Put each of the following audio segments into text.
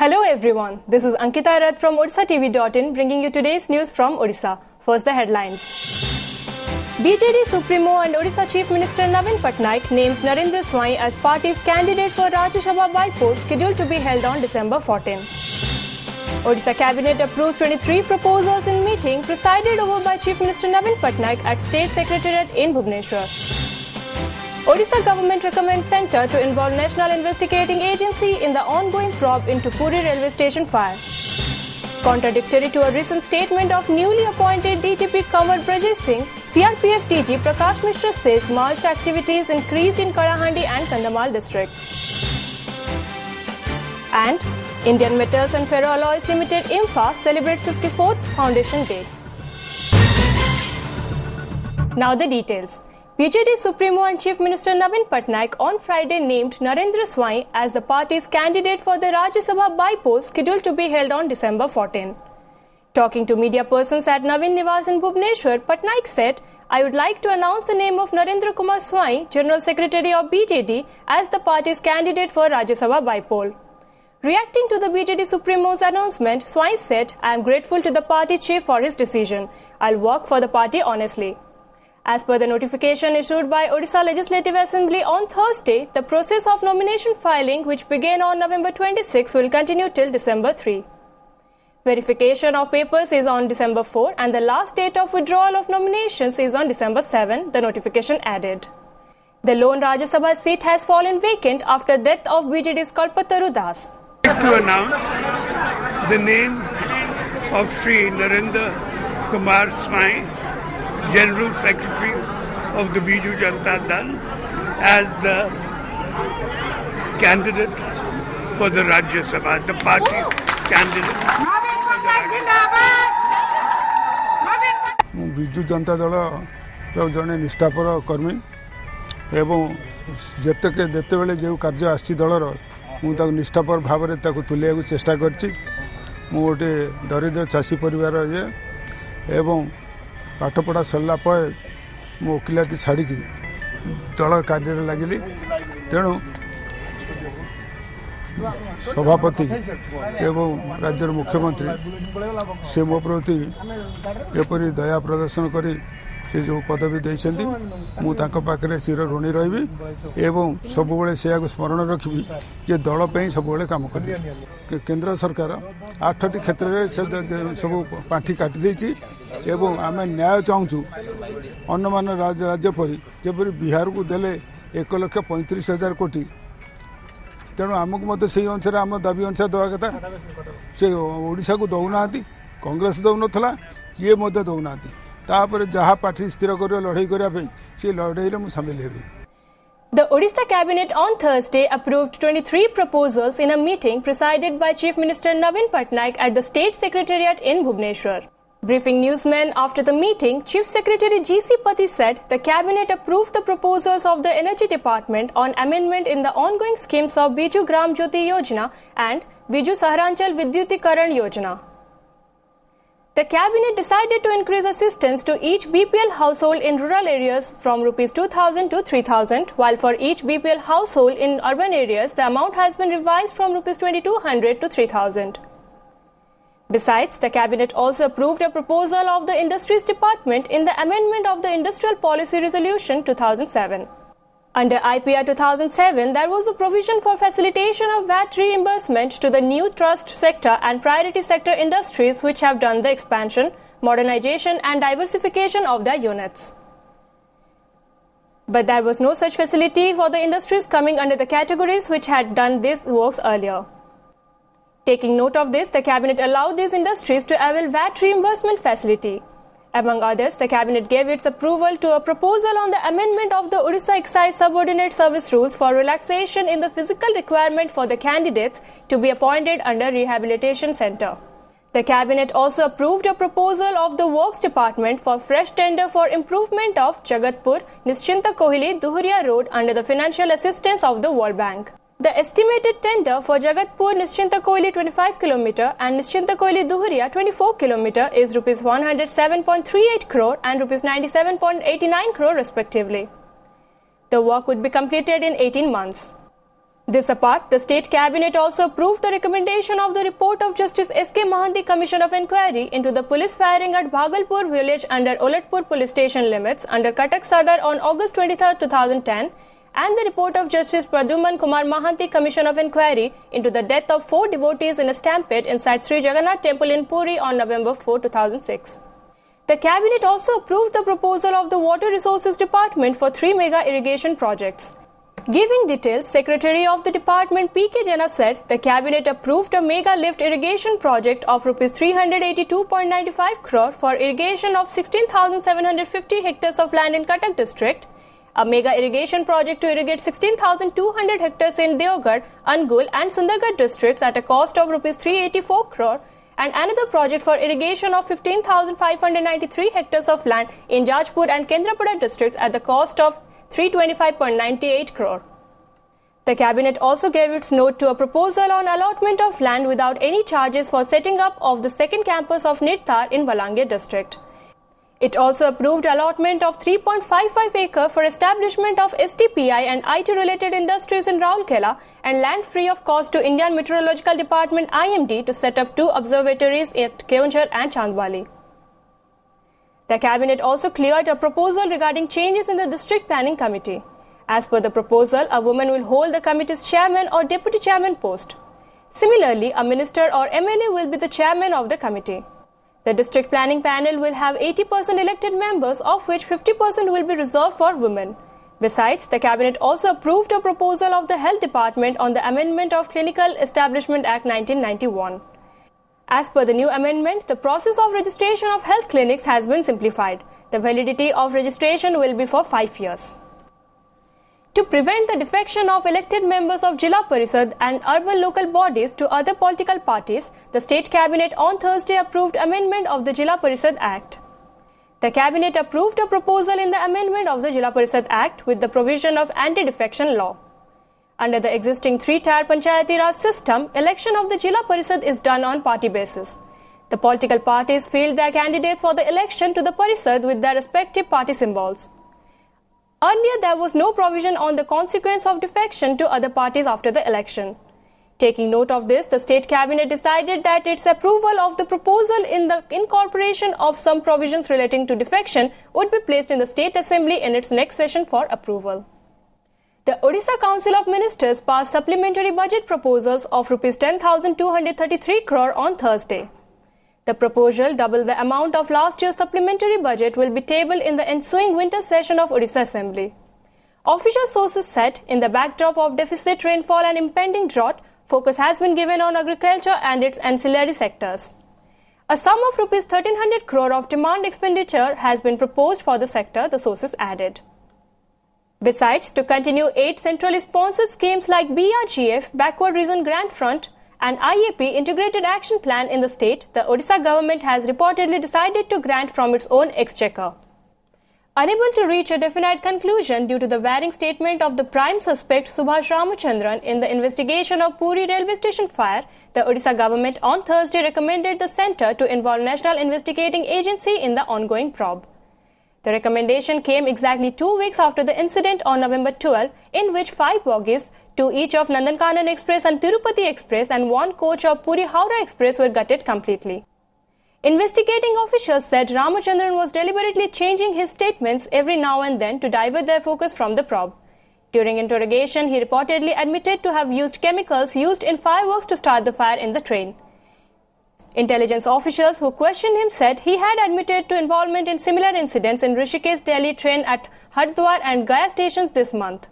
Hello everyone, this is Ankita Rath from OdishaTV.in bringing you today's news from Odisha. First the headlines. BJD Supremo and Odisha Chief Minister Navin Patnaik names Narendra Swai as party's candidate for Rajya Sabha by-poll scheduled to be held on December 14. Odisha Cabinet approves 23 proposals in meeting presided over by Chief Minister Navin Patnaik at State Secretariat in Bhubaneswar. Odisha government recommends centre to involve National Investigating Agency in the ongoing probe into Puri railway station fire. Contradictory to a recent statement of newly appointed DGP Kanwar Brajesh Singh, CRPF DG Prakash Mishra says marched activities increased in Kalahandi and Kandhamal districts. And Indian Metals and Ferroalloys Limited IMFA celebrates 54th Foundation Day. Now the details. BJD Supremo and Chief Minister Navin Patnaik on Friday named Narendra Swai as the party's candidate for the Rajya Sabha by-poll scheduled to be held on December 14. Talking to media persons at Navin Niwas in Bhubaneswar, Patnaik said, "I would like to announce the name of Narendra Kumar Swai, General Secretary of BJD, as the party's candidate for Rajya Sabha by-poll." Reacting to the BJD Supremo's announcement, Swai said, "I am grateful to the party chief for his decision. I'll work for the party honestly." As per the notification issued by Odisha Legislative Assembly on Thursday, the process of nomination filing, which began on November 26, will continue till December 3. Verification of papers is on December 4 and the last date of withdrawal of nominations is on December 7, the notification added. The lone Rajya Sabha seat has fallen vacant after death of BJD's Kalpataru Das. To announce the name of Shri Narendra Kumar Swai, General Secretary of the Biju Janata Dal, as the candidate for the Rajya Sabha, the party candidate. Biju Janata Dal jane निष्ठापर कर्मी एवं जेतेबेले जो कार्य आसी दलर मुझे निष्ठापर भाव में तुलिया चेष्टा करछि। गोटे दरिद्र चाषी परिवार ये एवं पाठपढ़ा सरला मो वकिलाती छाड़ी दल कार्य लगिली। तेणु सभापति एवं राज्यर मुख्यमंत्री से मो प्रति एपरी दया प्रदर्शन करी से जो पदवी देइछन्ती मु तांको पाखरे चिर ऋणी रही एवं सबुबले से स्मरण रखी जे दल पे सबुबले काम करी। केंद्र सरकार 8टी क्षेत्र में सब पांठी काटी देछि एवं आम न्याय चाहूँ अन्न मान राज्य परी जपरी बिहार को देले 1,35,000 कोटी। तेणु आमको मत से अनुसार आम दाबी अनुसार दवा कथा से ओडिशा को दौना कांग्रेस दौन ये दौना तापर जहाँ पार्टी स्थिर कर लड़ाई करने से लड़ाई में शामिल heavy. The Odisha Cabinet on Thursday approved 23 proposals in a meeting presided by Chief Minister Navin Patnaik at the State Secretariat in Bhubaneswar. Briefing newsmen after the meeting, Chief Secretary G.C. Pati said the Cabinet approved the proposals of the Energy Department on amendment in the ongoing schemes of Biju Gram Jyoti Yojana and Biju Sahranchal Vidyutikaran Yojana. The Cabinet decided to increase assistance to each BPL household in rural areas from Rs 2,000 to 3,000, while for each BPL household in urban areas, the amount has been revised from Rs 2,200 to 3,000. Besides, the Cabinet also approved a proposal of the Industries Department in the amendment of the Industrial Policy Resolution 2007. Under IPR 2007, there was a provision for facilitation of VAT reimbursement to the new trust sector and priority sector industries which have done the expansion, modernization and diversification of their units. But there was no such facility for the industries coming under the categories which had done these works earlier. Taking note of this, the Cabinet allowed these industries to avail VAT reimbursement facility. Among others, the Cabinet gave its approval to a proposal on the amendment of the Odisha Excise Subordinate Service Rules for relaxation in the physical requirement for the candidates to be appointed under Rehabilitation Centre. The Cabinet also approved a proposal of the Works Department for fresh tender for improvement of Jagatpur, Nischinta Kohli, Duhuria Road under the financial assistance of the World Bank. The estimated tender for Jagatpur Nischinta Kohli 25 km and Nischinta Kohli Duhuria 24 km is Rs 107.38 crore and Rs 97.89 crore respectively. The work would be completed in 18 months. This apart, the State Cabinet also approved the recommendation of the report of Justice S.K. Mahanti Commission of Inquiry into the police firing at Bhagalpur village under Olatpur police station limits under Katak Sadar on August 23, 2010, and the report of Justice Pradyuman Kumar Mahanti Commission of Inquiry into the death of 4 devotees in a stampede inside Sri Jagannath Temple in Puri on November 4, 2006. The Cabinet also approved the proposal of the Water Resources Department for 3 mega irrigation projects. Giving details, Secretary of the Department P.K. Jena said the Cabinet approved a mega lift irrigation project of Rs 382.95 crore for irrigation of 16,750 hectares of land in Cuttack district, a mega irrigation project to irrigate 16,200 hectares in Deoghar, Angul and Sundargarh districts at a cost of Rs 384 crore, and another project for irrigation of 15,593 hectares of land in Jajpur and Kendrapada districts at the cost of 325.98 crore. The Cabinet also gave its note to a proposal on allotment of land without any charges for setting up of the second campus of Nirtar in Balangir district. It also approved allotment of 3.55 acre for establishment of STPI and IT-related industries in Rourkela and land free of cost to Indian Meteorological Department IMD to set up 2 observatories at Keonjhar and Chandwali. The Cabinet also cleared a proposal regarding changes in the District Planning Committee. As per the proposal, a woman will hold the committee's chairman or deputy chairman post. Similarly, a minister or MLA will be the chairman of the committee. The District Planning Panel will have 80% elected members, of which 50% will be reserved for women. Besides, the Cabinet also approved a proposal of the Health Department on the amendment of Clinical Establishment Act 1991. As per the new amendment, the process of registration of health clinics has been simplified. The validity of registration will be for 5 years. To prevent the defection of elected members of Jilla Parishad and urban local bodies to other political parties, the State Cabinet on Thursday approved amendment of the Jilla Parishad Act. The Cabinet approved a proposal in the amendment of the Jilla Parishad Act with the provision of anti-defection law. Under the existing 3-tier Panchayati Raj system, election of the Jilla Parishad is done on party basis. The political parties field their candidates for the election to the Parishad with their respective party symbols. Earlier, there was no provision on the consequence of defection to other parties after the election. Taking note of this, the State Cabinet decided that its approval of the proposal in the incorporation of some provisions relating to defection would be placed in the State Assembly in its next session for approval. The Odisha Council of Ministers passed supplementary budget proposals of Rs 10,233 crore on Thursday. The proposal, double the amount of last year's supplementary budget, will be tabled in the ensuing winter session of Odisha Assembly. Official sources said, in the backdrop of deficit rainfall and impending drought, focus has been given on agriculture and its ancillary sectors. A sum of Rs 1,300 crore of demand expenditure has been proposed for the sector, the sources added. Besides, to continue 8 centrally sponsored schemes like BRGF, Backward Region Grant Front, and IAP Integrated Action Plan in the state, the Odisha government has reportedly decided to grant from its own exchequer. Unable to reach a definite conclusion due to the varying statement of the prime suspect Subhash Ramachandran in the investigation of Puri railway station fire, the Odisha government on Thursday recommended the centre to involve National Investigating Agency in the ongoing probe. The recommendation came exactly 2 weeks after the incident on November 12, in which 5 bogies, 2 each of Nandankanan Express and Tirupati Express and 1 coach of Puri-Howrah Express were gutted completely. Investigating officials said Ramachandran was deliberately changing his statements every now and then to divert their focus from the probe. During interrogation, he reportedly admitted to have used chemicals used in fireworks to start the fire in the train. Intelligence officials who questioned him said he had admitted to involvement in similar incidents in Rishikesh-Delhi train at Haridwar and Gaya stations this month.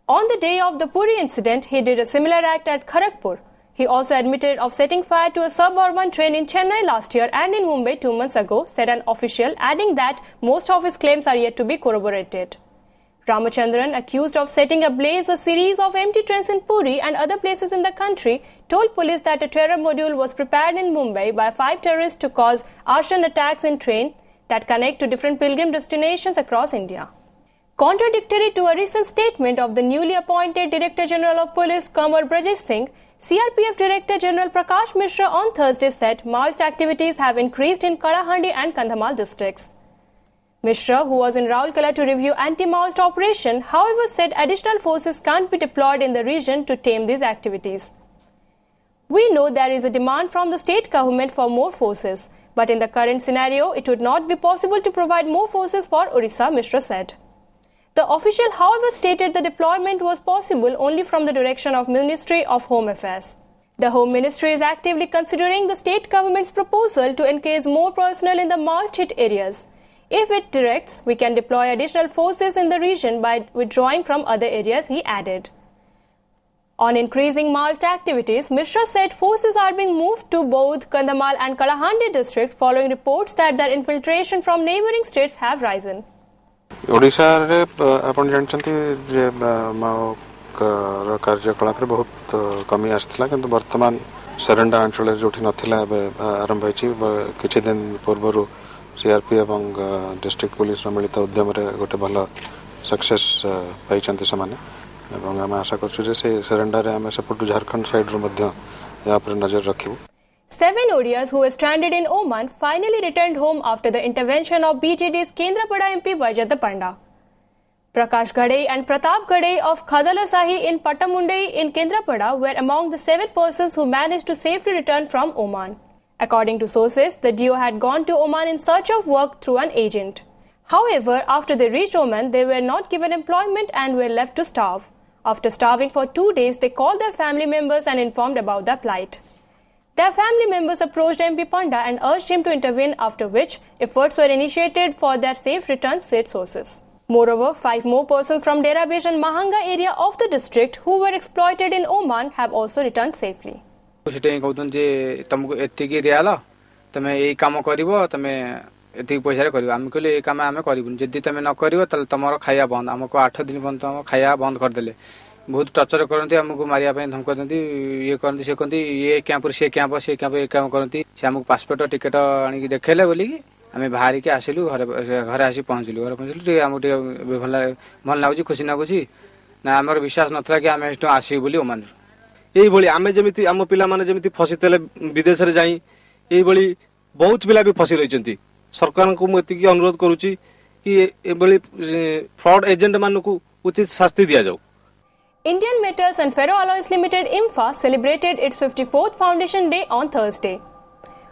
On the day of the Puri incident, he did a similar act at Kharagpur. He also admitted of setting fire to a suburban train in Chennai last year and in Mumbai 2 months ago, said an official, adding that most of his claims are yet to be corroborated. Ramachandran, accused of setting ablaze a series of empty trains in Puri and other places in the country, told police that a terror module was prepared in Mumbai by 5 terrorists to cause arson attacks in trains that connect to different pilgrim destinations across India. Contradictory to a recent statement of the newly appointed Director General of Police, Kanwar Brajesh Singh, CRPF Director General Prakash Mishra on Thursday said Maoist activities have increased in Kalahandi and Kandhamal districts. Mishra, who was in Raulkela to review anti-Maoist operation, however said additional forces can't be deployed in the region to tame these activities. We know there is a demand from the state government for more forces, but in the current scenario, it would not be possible to provide more forces for Odisha, Mishra said. The official, however, stated the deployment was possible only from the direction of Ministry of Home Affairs. The Home Ministry is actively considering the state government's proposal to engage more personnel in the Maoist-hit areas. If it directs, we can deploy additional forces in the region by withdrawing from other areas, he added. On increasing Maoist activities, Mishra said forces are being moved to both Kandhamal and Kalahandi district following reports that their infiltration from neighboring states have risen. Odisha रे आपण जानचंती जे माओ कार्यकलाप रे बहुत कमी आसथिला किंतु वर्तमान surrender अंचल जोठी नथिला आरंभ होईची किछि दिन पूर्वरु सीआरपी एवं डिस्ट्रिक्ट पुलिस मिलित उद्यम रे गोटे भल सक्सेस पाइचंती समाने एवं हम आशा करछु जे से सरेंडर रे हम सपोर्ट झारखंड साइड रो मध्ये या पर नजर रखिबु. 7 ODIs who were stranded in Oman finally returned home after the intervention of BJD's Kendrapada MP Vajayanta Panda. Prakash Gadei and Pratap Gadei of Khadalasahi in Patamundai in Kendrapada were among the 7 persons who managed to safely return from Oman. According to sources, the duo had gone to Oman in search of work through an agent. However, after they reached Oman, they were not given employment and were left to starve. After starving for 2 days, they called their family members and informed about their plight. Their family members approached MP Panda and urged him to intervene, after which efforts were initiated for their safe return, said sources. Moreover, 5 more persons from Derabesh and Mahanga area of the district who were exploited in Oman have also returned safely. तुमको एतिकी दियाला तमे एई काम करिवो तमे एतिकी पैसा रे करिवो हम कहले ए काम आमे करिवो जदी तमे न करिवो तले तमरो खाया बंद हमको 8 दिन बंद हम खाया बंद कर देले बहुत टर्चर करनती हमको मारिया पे धमक दंती ये करनती से कोनती ये कैंप से कैंप काम करनती से हमको पासपोर्ट टिकट आनी की देखेले बोली कि हमें बाहर के आसिलु घर आसी पहुंचलु हमको भल लागुची खुशी लागुची ना हमर विश्वास नथला कि हमें एटो आसी बोली ओमान एई बोली आमे जेमिति आम पिला माने जेमिति फसितेले विदेश रे जाई एई बोली बहुत पिला भी फसी रहिचंती सरकार को मति की अनुरोध करूची कि ए बोली फ्रॉड एजेंट मानु को उचित शास्ति दिया जाऊ. Indian Metals and Ferroalloys Limited IMFA celebrated its 54th Foundation Day on Thursday.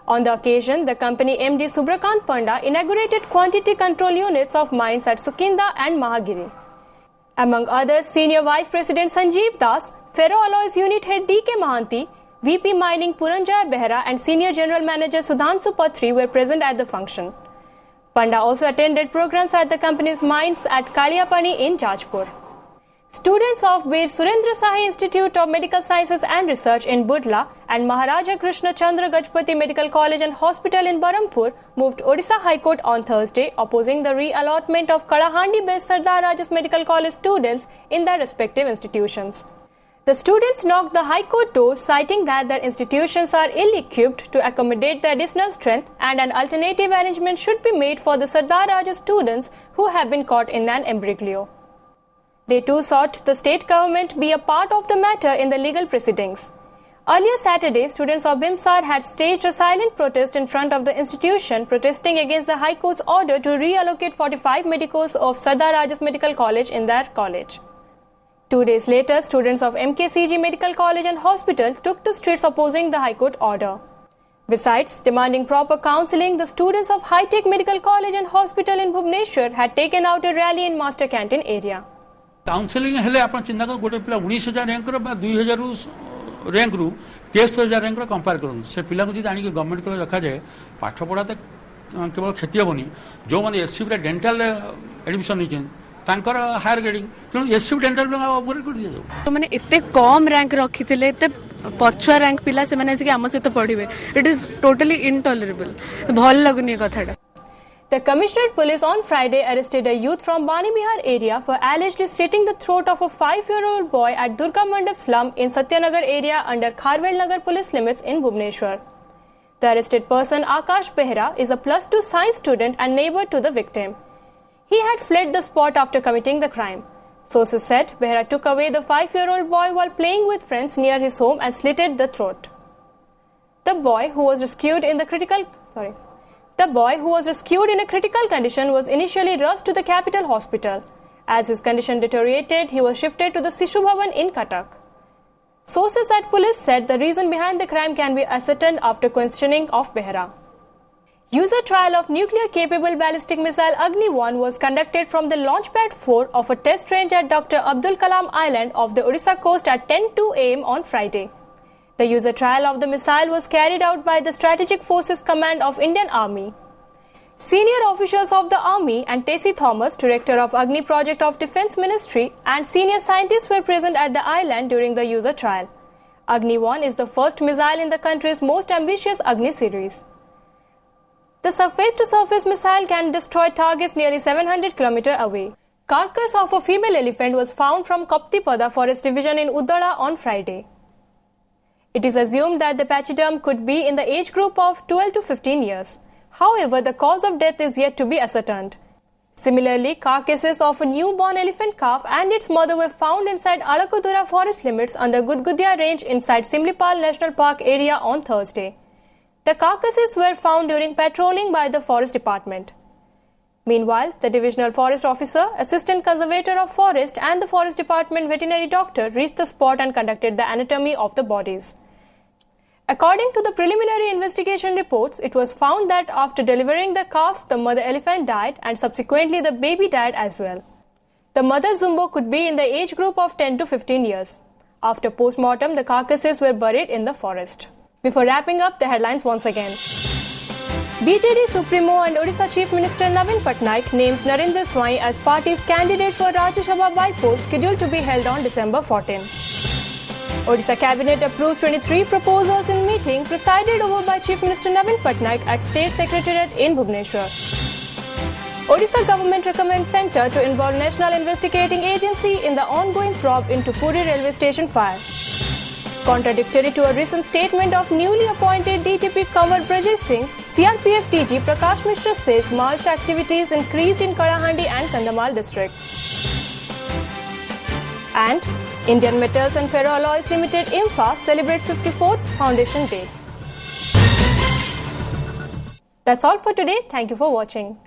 On the occasion, the company MD Subrakant Panda inaugurated quantity control units of mines at Sukinda and Mahagiri. Among others, Senior Vice President Sanjeev Das, Ferroalloys Unit Head D.K. Mahanti, VP Mining Puranjaya Behra and Senior General Manager Sudhanshu Patri were present at the function. Panda also attended programs at the company's mines at Kaliapani in Jajpur. Students of Bir Surendra Sahi Institute of Medical Sciences and Research in Budla and Maharaja Krishna Chandra Gajpati Medical College and Hospital in Barampur moved Odisha High Court on Thursday, opposing the reallotment of Kalahandi-based Sardar Rajas Medical College students in their respective institutions. The students knocked the High Court door, citing that their institutions are ill-equipped to accommodate the additional strength and an alternative arrangement should be made for the Sardar Rajas students who have been caught in an imbroglio. They too sought the state government be a part of the matter in the legal proceedings. Earlier Saturday, students of Bimsar had staged a silent protest in front of the institution, protesting against the High Court's order to reallocate 45 medicos of Sardar Rajas Medical College in their college. 2 days later, students of MKCG Medical College and Hospital took to streets opposing the High Court order. Besides demanding proper counselling, the students of High Tech Medical College and Hospital in Bhubaneswar had taken out a rally in Master Canteen area. Counselling हेले आपण चिंता कर गोटे पिला 19,000 rank रो बा 2,000 rank रु 23,000 rank रो compare करन से पिला को जि आनी गवर्नमेंट को रखा जाए पाठ पढ़ा तो केवल क्षति हेबनी जो माने एससी रे डेंटल एडमिशन नहीं तांकर हायर ग्रेडिंग तेणु एससी डेंटल अपग्रेड कर दिया जाऊ तो माने एते कम रैंक रखिथिले एते पछुआ रैंक पिला से माने से हम सहित पढ़िबे इट इज टोटली इनटॉलरेबल तो भल लगुनी कथाटा. The Commissionerate Police on Friday arrested a youth from Bani Bihar area for allegedly slitting the throat of a 5-year-old boy at Durga Mandap slum in Satyanagar area under Kharwel Nagar police limits in Bhubaneswar. The arrested person, Akash Behra, is a +2 science student and neighbor to the victim. He had fled the spot after committing the crime. Sources said Behra took away the 5-year-old boy while playing with friends near his home and slitted the throat. The boy, who was rescued in the The boy, who was rescued in a critical condition, was initially rushed to the capital hospital. As his condition deteriorated, he was shifted to the Sishu Bhavan in Cuttack. Sources at police said the reason behind the crime can be ascertained after questioning of Behra. User trial of nuclear-capable ballistic missile Agni-1 was conducted from the Launchpad 4 of a test range at Dr. Abdul Kalam Island off the Odisha coast at 10:02 am on Friday. The user trial of the missile was carried out by the Strategic Forces Command of Indian Army. Senior officials of the Army and Tessie Thomas, Director of Agni Project of Defence Ministry, and senior scientists were present at the island during the user trial. Agni-1 is the first missile in the country's most ambitious Agni series. The surface-to-surface missile can destroy targets nearly 700 km away. Carcass of a female elephant was found from Kaptipada Forest Division in Uddala on Friday. It is assumed that the pachyderm could be in the age group of 12 to 15 years. However, the cause of death is yet to be ascertained. Similarly, carcasses of a newborn elephant calf and its mother were found inside Alakudura forest limits on the Gudgudia range inside Simlipal National Park area on Thursday. The carcasses were found during patrolling by the Forest Department. Meanwhile, the Divisional Forest Officer, Assistant Conservator of Forest and the Forest Department veterinary doctor reached the spot and conducted the anatomy of the bodies. According to the preliminary investigation reports, it was found that after delivering the calf, the mother elephant died and subsequently the baby died as well. The mother Zumbo could be in the age group of 10 to 15 years. After post-mortem, the carcasses were buried in the forest. Before wrapping up, the headlines once again. BJD Supremo and Odisha Chief Minister Navin Patnaik names Narendra Swai as party's candidate for Rajya Sabha by-poll scheduled to be held on December 14. Odisha Cabinet approves 23 proposals in meeting presided over by Chief Minister Navin Patnaik at State Secretariat in Bhubaneswar. Odisha government recommends centre to involve National Investigating Agency in the ongoing probe into Puri railway station fire. Contradictory to a recent statement of newly appointed DGP Kanwar Brajesh Singh, CRPF DG Prakash Mishra says marched activities increased in Kalahandi and Kandhamal districts. And Indian Metals and Ferroalloys Limited IMFA celebrates 54th Foundation Day. That's all for today. Thank you for watching.